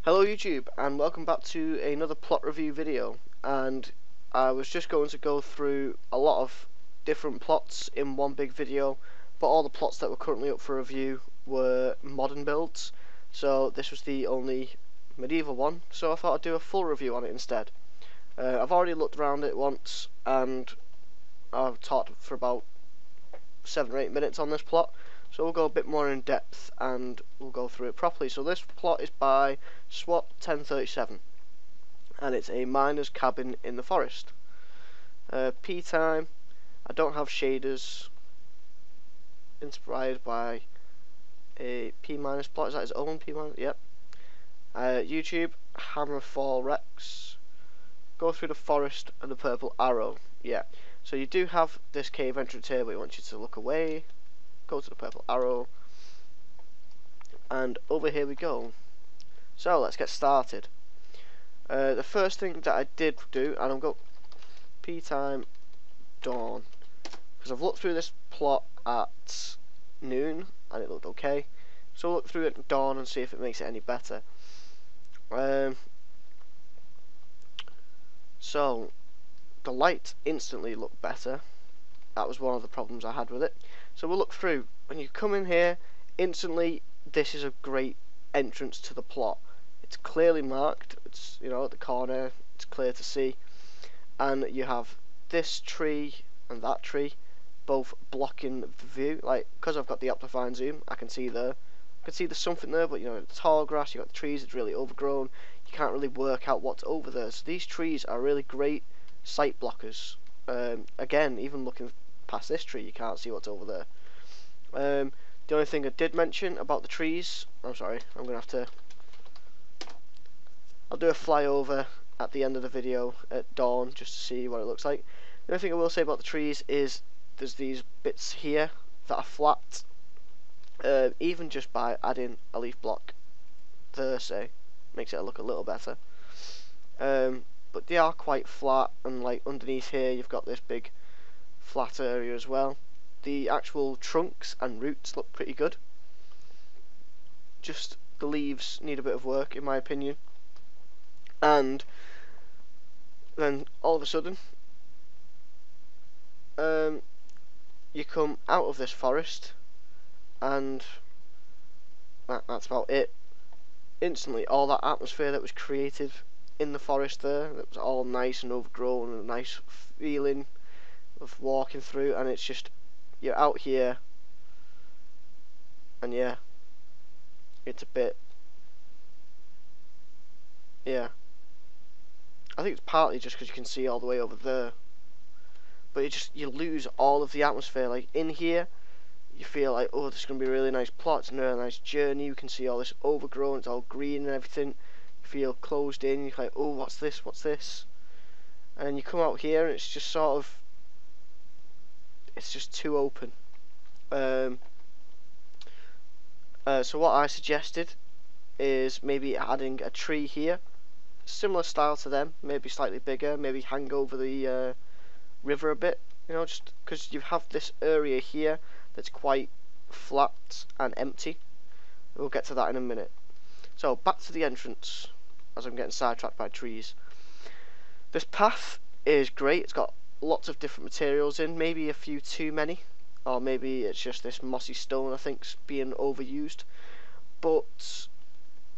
Hello YouTube, and welcome back to another plot review video. And I was just going to go through a lot of different plots in one big video, but all the plots that were currently up for review were modern builds, so this was the only medieval one, so I thought I'd do a full review on it instead. I've already looked around it once and I've talked for about 7 or 8 minutes on this plot, so we'll go a bit more in depth and we'll go through it properly. So this plot is by swat1037 and it's a miner's cabin in the forest. P time, I don't have shaders, inspired by a P minus plot. Is that his own P minus? Yep. YouTube, Hammerfall Rex, go through the forest and the purple arrow. Yeah, so you do have this cave entrance here, but he wants you to look away. Go to the purple arrow, and over here we go. So let's get started. The first thing that I did do, and I'll go P time dawn, because I've looked through this plot at noon and it looked okay, so I'll look through it at dawn and see if it makes it any better. So the light instantly looked better. That was one of the problems I had with it. So we'll look through. When you come in here, instantly this is a great entrance to the plot. It's clearly marked. It's, you know, at the corner. It's clear to see. And you have this tree and that tree both blocking the view. Like, because I've got the Optifine zoom, I can see there. I can see there's something there, but you know, the tall grass, you've got the trees, it's really overgrown. You can't really work out what's over there. So these trees are really great sight blockers. Again, even looking past this tree, you can't see what's over there. The only thing I did mention about the trees, I'm sorry, I'm gonna have to, I'll do a flyover at the end of the video at dawn just to see what it looks like. The only thing I will say about the trees is there's these bits here that are flat. Even just by adding a leaf block there, say, makes it look a little better. But they are quite flat, and like underneath here you've got this big flat area as well. The actual trunks and roots look pretty good. Just the leaves need a bit of work in my opinion. And then all of a sudden you come out of this forest and that's about it. Instantly all that atmosphere that was created in the forest there, that was all nice and overgrown and a nice feeling of walking through, and it's just, you're out here and yeah, it's a bit, yeah, I think it's partly just because you can see all the way over there, but you lose all of the atmosphere. Like in here you feel like, oh, this is going to be a really nice plot, it's a really nice journey, you can see all this overgrown, it's all green and everything, you feel closed in, you're like, oh, what's this, and you come out here and it's just sort of, it's just too open. So what I suggested is maybe adding a tree here, similar style to them, maybe slightly bigger, maybe hang over the river a bit, you know, just because you have this area here that's quite flat and empty. We'll get to that in a minute. So back to the entrance, as I'm getting sidetracked by trees. This path is great, it's got lots of different materials in, maybe a few too many, or maybe it's just this mossy stone I think's being overused, but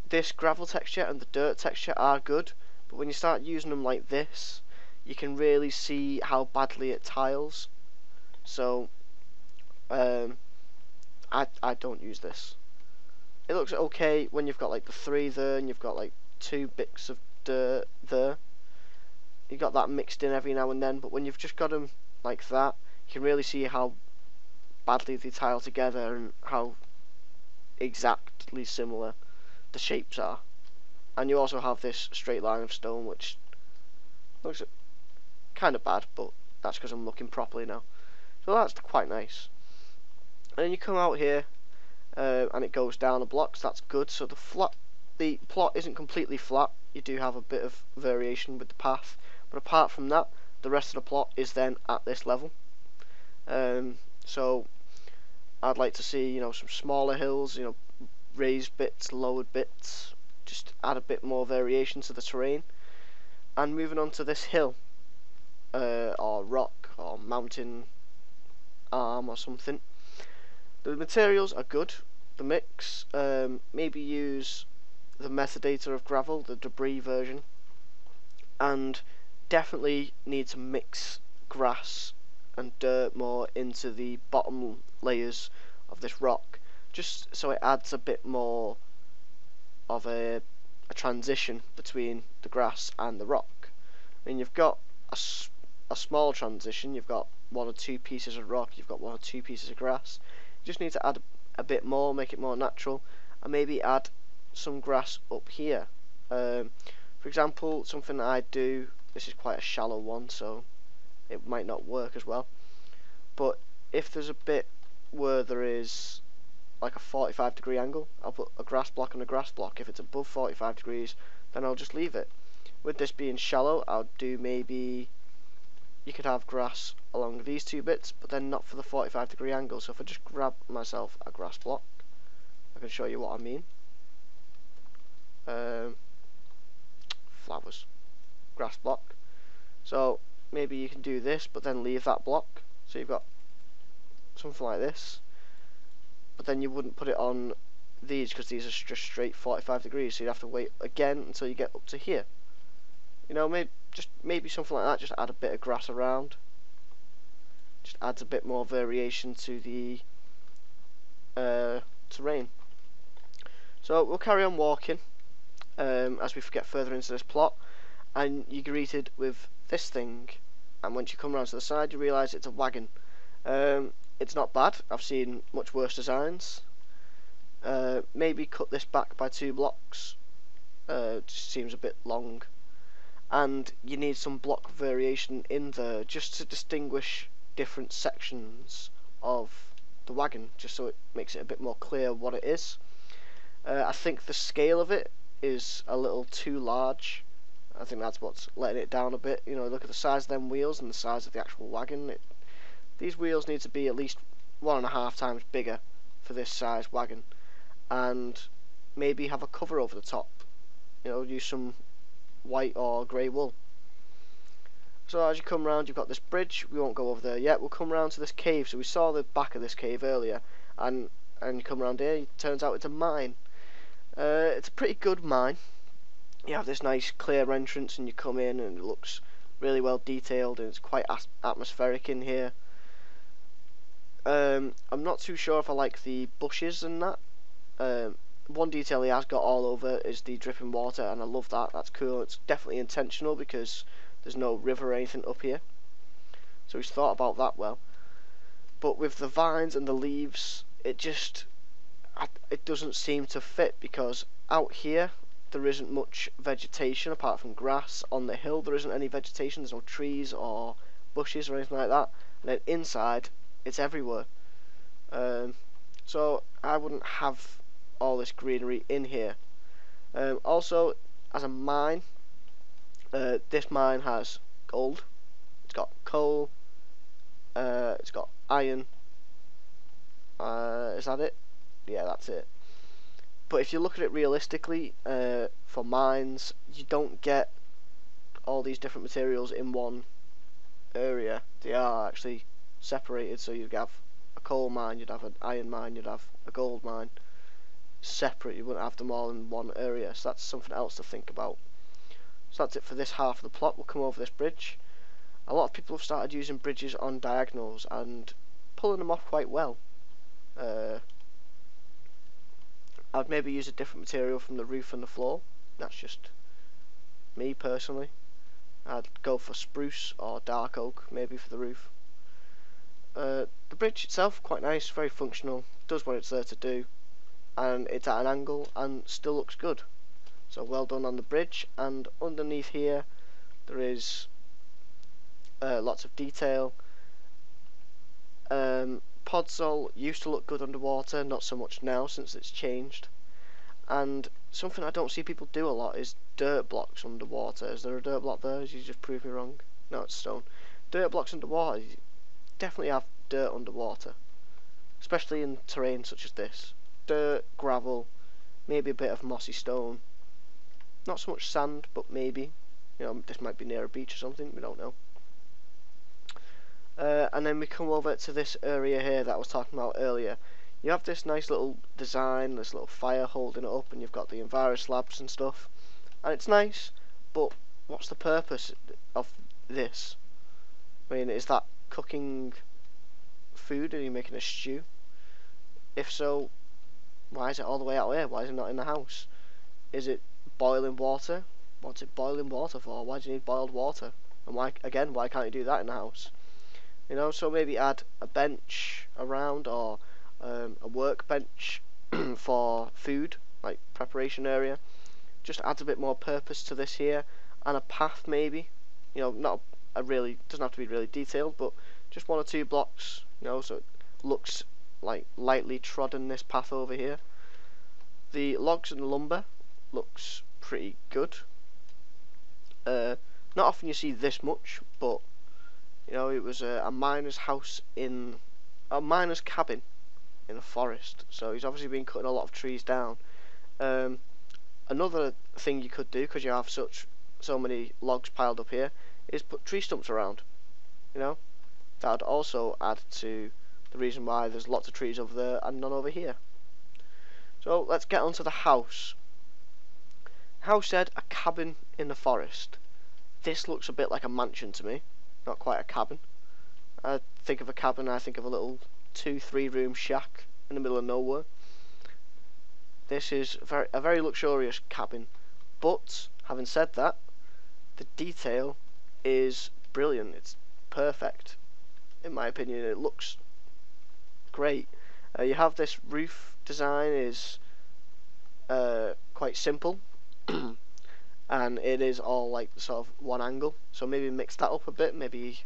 this gravel texture and the dirt texture are good, but when you start using them like this, you can really see how badly it tiles. So I don't use this. It looks okay when you've got like the 3 there and you've got like 2 bits of dirt there. You got that mixed in every now and then, but when you've just got them like that, you can really see how badly they tile together and how exactly similar the shapes are. And you also have this straight line of stone which looks kind of bad, but that's because I'm looking properly now. So that's quite nice. And then you come out here and it goes down the blocks, that's good. So the plot isn't completely flat, you do have a bit of variation with the path, but apart from that, the rest of the plot is then at this level. So I'd like to see, you know, some smaller hills, you know, raised bits, lowered bits, just add a bit more variation to the terrain. And moving on to this hill, or rock, or mountain arm or something. The materials are good, the mix. Maybe use the metadata of gravel, the debris version, and definitely need to mix grass and dirt more into the bottom layers of this rock, just so it adds a bit more of a transition between the grass and the rock. I mean, you've got a small transition, you've got 1 or 2 pieces of rock, you've got 1 or 2 pieces of grass. You just need to add a bit more, make it more natural, and maybe add some grass up here. For example, something that I do, this is quite a shallow one, so it might not work as well, but if there's a bit where there is like a 45-degree angle, I'll put a grass block and a grass block. If it's above 45 degrees, then I'll just leave it. With this being shallow, I'll do maybe, you could have grass along these 2 bits, but then not for the 45-degree angle. So if I just grab myself a grass block, I can show you what I mean. Flowers, grass block. So maybe you can do this, but then leave that block. So you've got something like this, but then you wouldn't put it on these because these are just straight 45 degrees. So you'd have to wait again until you get up to here. You know, maybe something like that. Just add a bit of grass around. Just adds a bit more variation to the terrain. So we'll carry on walking as we get further into this plot, and you're greeted with this thing, and once you come around to the side you realise it's a wagon. It's not bad, I've seen much worse designs. Maybe cut this back by 2 blocks, just seems a bit long, and you need some block variation in there just to distinguish different sections of the wagon, just so it makes it a bit more clear what it is. I think the scale of it is a little too large. I think that's what's letting it down a bit. You know, look at the size of them wheels and the size of the actual wagon. These wheels need to be at least 1.5 times bigger for this size wagon, and maybe have a cover over the top. You know, use some white or grey wool. So as you come round, you've got this bridge. We won't go over there yet. We'll come round to this cave. So we saw the back of this cave earlier, and you come around here, it turns out it's a mine. It's a pretty good mine. You have this nice clear entrance, and you come in, and it looks really well detailed, and it's quite atmospheric in here. I'm not too sure if I like the bushes and that. One detail he has got all over is the dripping water, and I love that. That's cool. It's definitely intentional because there's no river or anything up here, so he's thought about that well. But with the vines and the leaves, it doesn't seem to fit, because out here there isn't much vegetation apart from grass. On the hill there isn't any vegetation, there's no trees or bushes or anything like that, and then inside it's everywhere. So I wouldn't have all this greenery in here. Also, as a mine, this mine has gold, it's got coal, it's got iron. Is that it? Yeah, that's it. But if you look at it realistically, for mines, you don't get all these different materials in one area. They are actually separated, so you'd have a coal mine, you'd have an iron mine, you'd have a gold mine. Separate, you wouldn't have them all in one area, so that's something else to think about. So that's it for this half of the plot. We'll come over this bridge. A lot of people have started using bridges on diagonals and pulling them off quite well. I'd maybe use a different material from the roof and the floor. That's just me personally. I'd go for spruce or dark oak maybe for the roof. The bridge itself, quite nice, very functional, does what it's there to do, and it's at an angle and still looks good. So well done on the bridge. And underneath here there is lots of detail. Podzol used to look good underwater, not so much now since it's changed. And something I don't see people do a lot is dirt blocks underwater. Is there a dirt block there? You just prove me wrong. No, it's stone. Dirt blocks underwater, you definitely have dirt underwater, especially in terrain such as this. Dirt, gravel, maybe a bit of mossy stone. Not so much sand, but maybe, you know, this might be near a beach or something, we don't know. And then we come over to this area here that I was talking about earlier. You have this nice little design, this little fire holding it up, and you've got the Enviro slabs and stuff, and it's nice, but what's the purpose of this? I mean, is that cooking food? Are you making a stew? If so, why is it all the way out here? Why is it not in the house? Is it boiling water? What's it boiling water for? Why do you need boiled water? And why can't you do that in the house? You know, so maybe add a bench around, or a workbench for food, like preparation area. Just adds a bit more purpose to this here, and a path maybe. You know, not a really, doesn't have to be really detailed, but just 1 or 2 blocks. You know, so it looks like lightly trodden, this path over here. The logs and the lumber looks pretty good. Not often you see this much, but you know, it was a miner's house in a miner's cabin in a forest, so he's obviously been cutting a lot of trees down. Another thing you could do, because you have so many logs piled up here, is put tree stumps around. You know, that would also add to the reason why there's lots of trees over there and none over here. So let's get onto the house. House said a cabin in the forest. This looks a bit like a mansion to me, not quite a cabin. I think of a cabin, I think of a little 2-3 room shack in the middle of nowhere. This is a very luxurious cabin, but having said that, the detail is brilliant. It's perfect, in my opinion. It looks great. You have this roof design is quite simple, and it is all like sort of one angle. So maybe mix that up a bit. Maybe,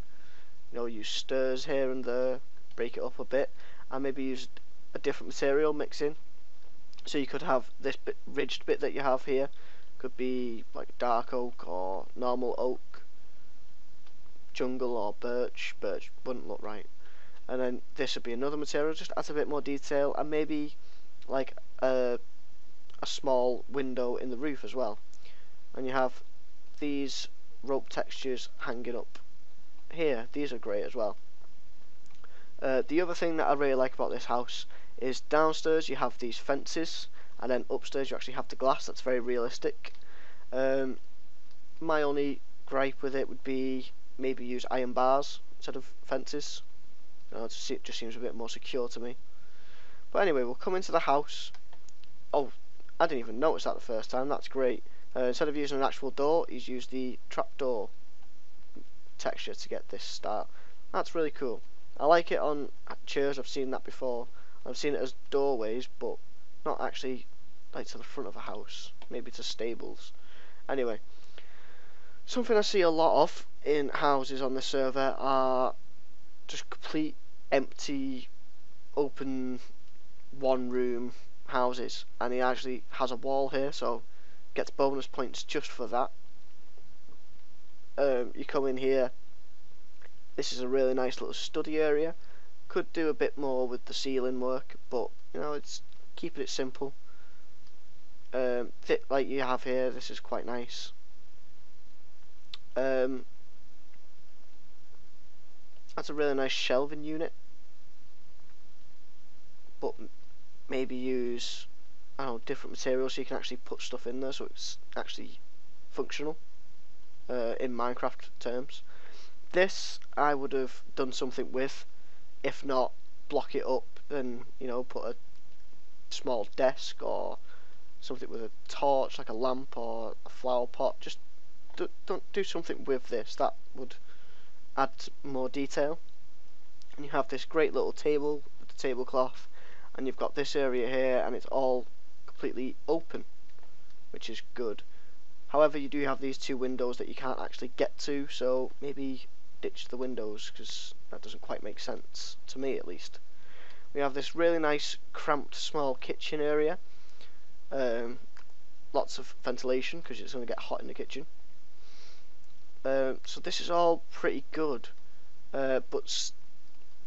you know, use stairs here and there, break it up a bit, and maybe use a different material mix in. So you could have this ridged bit that you have here, could be like dark oak or normal oak, jungle or birch. Birch wouldn't look right. And then this would be another material, just adds a bit more detail, and maybe like a small window in the roof as well. And you have these rope textures hanging up here. These are great as well. The other thing that I really like about this house is downstairs you have these fences, and then upstairs you actually have the glass. That's very realistic. My only gripe with it would be maybe use iron bars instead of fences. It just seems a bit more secure to me. But anyway, we'll come into the house. Oh, I didn't even notice that the first time. That's great. Instead of using an actual door, he's used the trapdoor texture to get this start. That's really cool. I like it on chairs. I've seen that before. I've seen it as doorways, but not actually like to the front of a house. Maybe to stables. Anyway, something I see a lot of in houses on the server are just complete empty, open, one-room houses, and he actually has a wall here, so gets bonus points just for that. You come in here. This is a really nice little study area. Could do a bit more with the ceiling work, but you know, it's keeping it simple. Like you have here, this is quite nice. That's a really nice shelving unit, but maybe use, I don't know, different materials so you can actually put stuff in there so it's actually functional in Minecraft terms. This I would have done something with. If not, block it up and, you know, put a small desk or something with a torch, like a lamp or a flower pot. Just do something with this. That would add more detail. And you have this great little table with the tablecloth, and you've got this area here, and it's all completely open, which is good. However, you do have these 2 windows that you can't actually get to, so maybe ditch the windows, because that doesn't quite make sense, to me at least. We have this really nice cramped small kitchen area. Lots of ventilation, because it's going to get hot in the kitchen. So this is all pretty good, but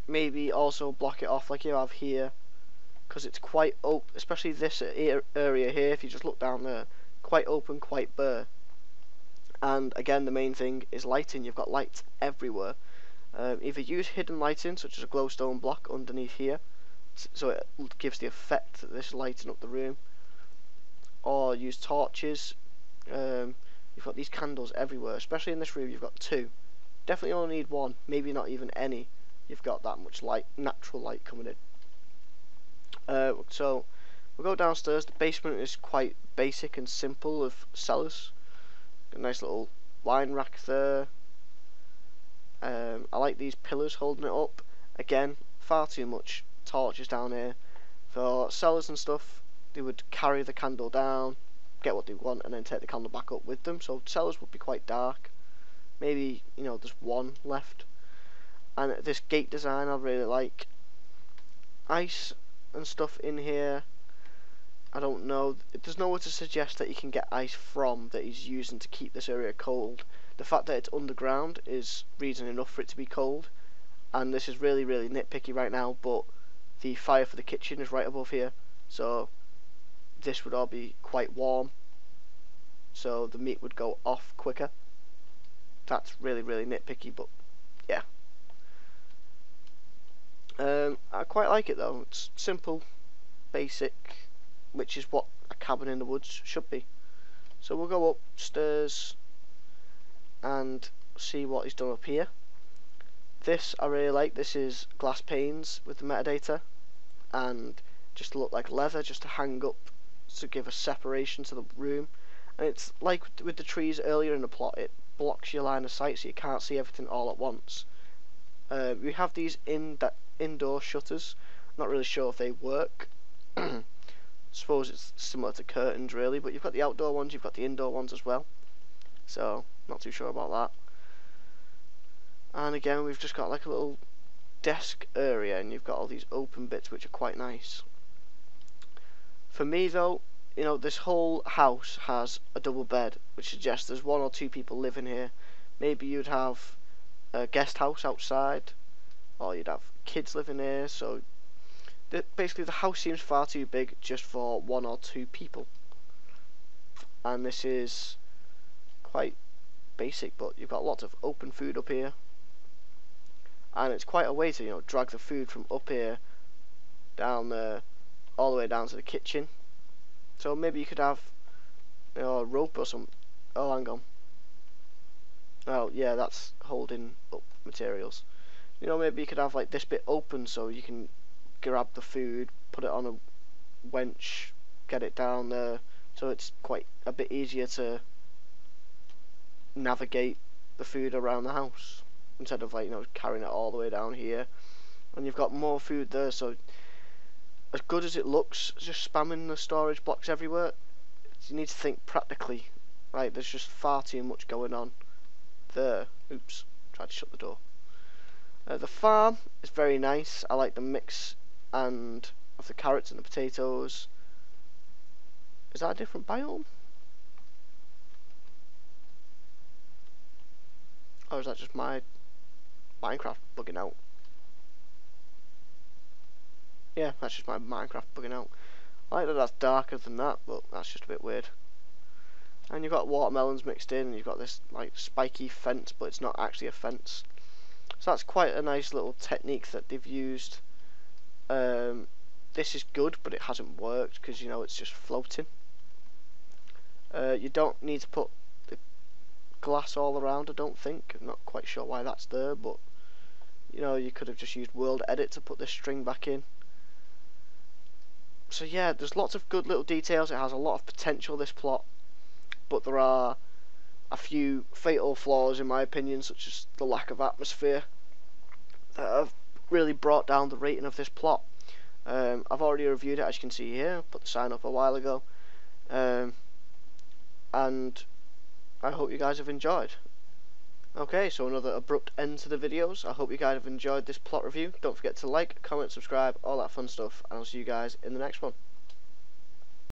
maybe also block it off like you have here, because it's quite open, especially this area here. If you just look down there, quite open, quite bare. And again, the main thing is lighting. You've got lights everywhere. Either use hidden lighting, such as a glowstone block underneath here, so it gives the effect that this lighting up the room, or use torches. You've got these candles everywhere, especially in this room. You've got two. Definitely only need one, maybe not even any. You've got that much light, natural light coming in. So we'll go downstairs. The basement is quite basic and simple of cellars. A nice little wine rack there. I like these pillars holding it up. Again, far too much torches down here. For cellars and stuff, they would carry the candle down, get what they want, and then take the candle back up with them. So cellars would be quite dark. Maybe, you know, there's one left. And this gate design I really like. Ice and stuff in here, I don't know. There's nowhere to suggest that you can get ice from that he's using to keep this area cold. The fact that it's underground is reason enough for it to be cold. And this is really, really nitpicky right now, but the fire for the kitchen is right above here, so this would all be quite warm, so the meat would go off quicker. That's really, really nitpicky, but yeah. I quite like it though. It's simple, basic, which is what a cabin in the woods should be. So we'll go upstairs and see what he's done up here. This I really like. This is glass panes with the metadata, and just to look like leather, just to hang up to give a separation to the room. And it's like with the trees earlier in the plot, it blocks your line of sight so you can't see everything all at once. We have these indoor shutters. Not really sure if they work. Suppose it's similar to curtains really, but you've got the outdoor ones, you've got the indoor ones as well, so not too sure about that. And again, we've just got like a little desk area, and you've got all these open bits which are quite nice. For me though, you know, this whole house has a double bed, which suggests there's one or two people living here. Maybe you'd have a guest house outside, or you'd have kids living here, so basically the house seems far too big just for one or two people. And this is quite basic, but you've got lots of open food up here, and it's quite a way to, you know, drag the food from up here down there all the way down to the kitchen. So maybe you could have, you know, a rope or some. Oh, hang on. Oh yeah, that's holding up materials. You know, maybe you could have like this bit open so you can grab the food, put it on a wench, get it down there, so it's quite a bit easier to navigate the food around the house instead of, like, you know, carrying it all the way down here. And you've got more food there, so as good as it looks, just spamming the storage blocks everywhere, you need to think practically. Right, there's just far too much going on there. Oops, tried to shut the door. The farm is very nice. I like the mix and of the carrots and the potatoes. Is that a different biome? Or is that just my Minecraft bugging out? Yeah, that's just my Minecraft bugging out. I like that that's darker than that, but that's just a bit weird. And you've got watermelons mixed in, and you've got this like spiky fence, but it's not actually a fence. So that's quite a nice little technique that they've used. This is good, but it hasn't worked because, you know, it's just floating. You don't need to put the glass all around, I don't think. I'm not quite sure why that's there, but, you know, you could have just used World Edit to put this string back in. So yeah, there's lots of good little details. It has a lot of potential, this plot, but there are a few fatal flaws in my opinion, such as the lack of atmosphere, that have really brought down the rating of this plot. I've already reviewed it, as you can see here, put the sign up a while ago, and I hope you guys have enjoyed. Okay, so another abrupt end to the videos. I hope you guys have enjoyed this plot review. Don't forget to like, comment, subscribe, all that fun stuff, and I'll see you guys in the next one.